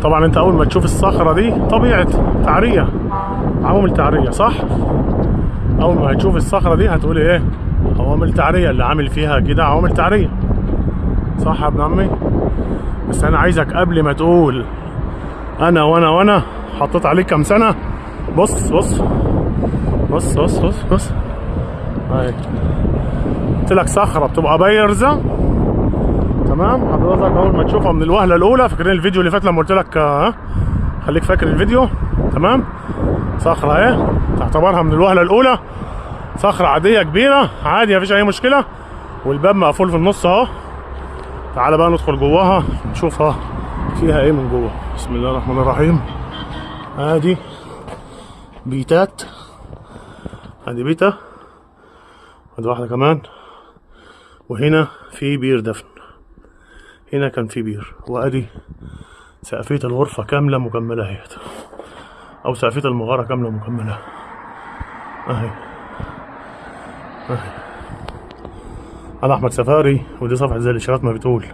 طبعا انت اول ما تشوف الصخرة دي طبيعة تعرية، عوامل تعرية، صح؟ اول ما هتشوف الصخرة دي هتقول ايه؟ عوامل تعرية، اللي عامل فيها كده عوامل تعرية، صح يا ابن عمي؟ بس انا عايزك قبل ما تقول انا حطيت عليك كام سنة. بص بص بص بص بص بص اهي، قلت لك صخرة بتبقى بايرزة، تمام؟ حضرتك اول ما تشوفها من الوهلة الاولى، فاكرين الفيديو اللي فات لما قلت لك خليك فاكر الفيديو، تمام؟ صخرة اهي تعتبرها من الوهلة الاولى صخرة عادية كبيرة عادي، مفيش اي مشكلة، والباب مقفول في النص اهو. تعالى بقى ندخل جواها نشوفها فيها ايه من جوه. بسم الله الرحمن الرحيم. ادي بيتات، ادي بيتا، ادي واحدة كمان، وهنا في بير دفن، هنا كان في بير، وادي سقفية الغرفة كاملة مكملة اهيت، او سقفية المغارة كاملة مكملة اهي اهي. انا احمد سفاري، ودي صفحة زي الاشارات ما بتقول.